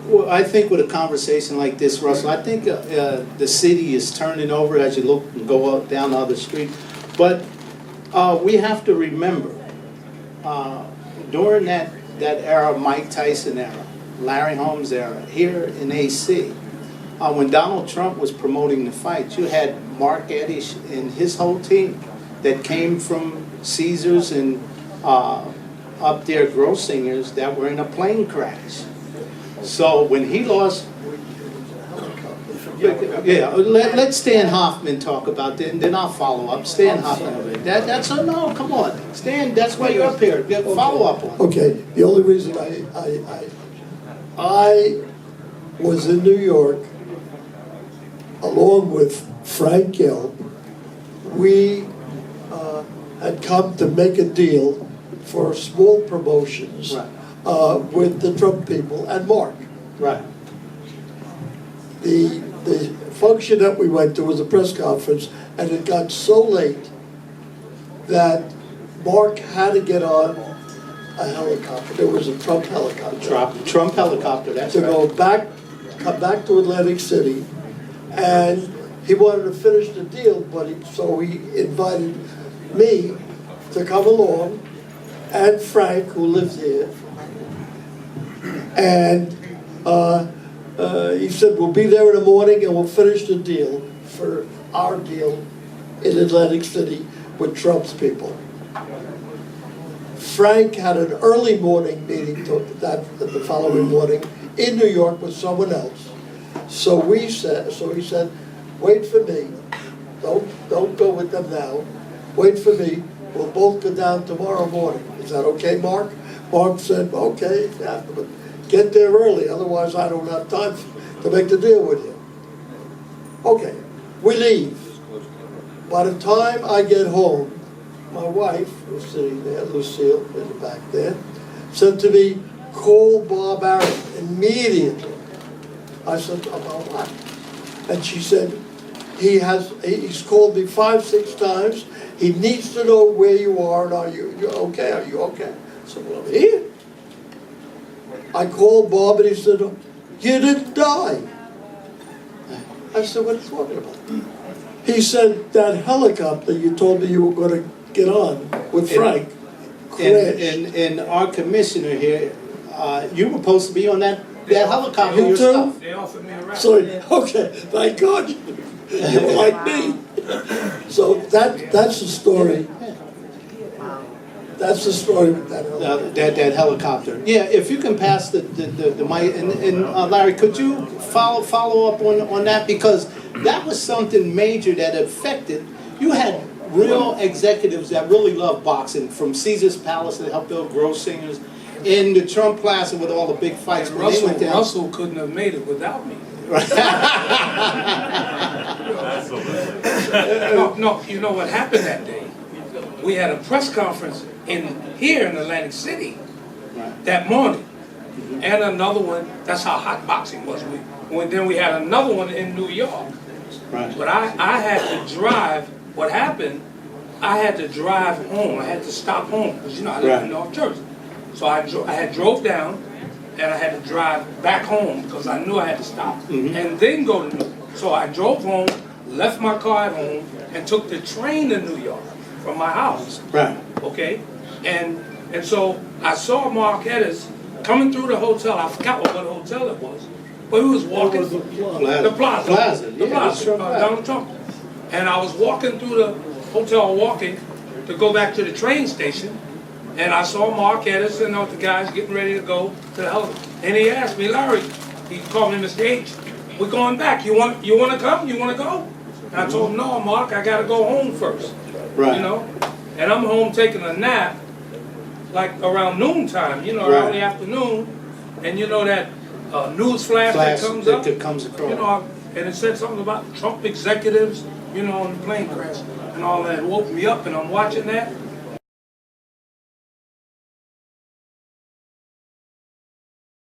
Well, I think with a conversation like this, Russell, I think the city is turning over as you look and go up down the other street. But we have to remember, during that era, Mike Tyson era, Larry Holmes era, here in AC, when Donald Trump was promoting the fight, you had Mark Eddish and his whole team that came from Caesars and up there Grossingers that were in a plane crash. So when he lost, yeah, let Stan Hoffman talk about that, and then I'll follow up. Stan Hoffman, that's a no. Come on, Stan. That's why you're up here. Follow up on. Okay. The only reason I was in New York along with Frank Gill. We had come to make a deal for small promotions. Right. With the Trump people and Mark. Right. The function that we went to was a press conference, and it got so late that Mark had to get on a helicopter. There was a Trump helicopter. Trump helicopter, that's to right. go come back to Atlantic City, and he wanted to finish the deal, so he invited me to come along, and Frank, who lives here. And he said, we'll be there in the morning and we'll finish the deal for our deal in Atlantic City with Trump's people. Frank had an early morning meeting the following morning in New York with someone else. So he said, wait for me. Don't go with them now. Wait for me. We'll both go down tomorrow morning. Is that okay, Mark? Mark said, okay, yeah, but get there early, otherwise I don't have time to make the deal with you. Okay, we leave. By the time I get home, my wife, who's sitting there, Lucille, in the back there, said to me, call Bob Aaron immediately. I said, about what? And she said, he's called me 5-6 times. He needs to know where you are, and are you okay? Are you okay? I said, well, I'm here. I called Bob and he said, you didn't die. I said, what are you talking about? He said, that helicopter you told me you were going to get on with Frank crashed. And our commissioner here, you were supposed to be on that helicopter You yourself. too? They offered me a ride. So, okay, thank God you were like me. So that's the story. That's the story with that helicopter. That helicopter. Yeah, if you can pass the mic, and Larry, could you follow up on that, because that was something major that affected. You had real executives that really love boxing, from Caesar's Palace that helped build Grossingers, in the Trump Plaza with all the big fights. And when they went down. Russell couldn't have made it without me. No, you know what happened that day? We had a press conference here in Atlantic City that morning, and another one. That's how hot boxing was. Then we had another one in New York. Right. But I had to drive. What happened? I had to drive home. I had to stop home because I live in North Jersey. So I had drove down, and I had to drive back home because I knew I had to stop and then go to New York. So I drove home, left my car at home, and took the train to New York from my house. Right. Okay, and so I saw Mark Eddish coming through the hotel. I forgot what hotel it was, but he was walking the plaza, Donald Trump. And I was walking through the hotel, to go back to the train station, and I saw Mark Eddish and the guys getting ready to go to the helicopter. And he asked me, Larry, he called me Mr. H, we're going back. You want to come? You want to go? And I told him, no, Mark, I got to go home first. Right. And I'm home taking a nap, like around noontime, early afternoon, and that news flash that comes up, that comes across. And it said something about Trump executives, on the plane crash and all that. It woke me up, and I'm watching that,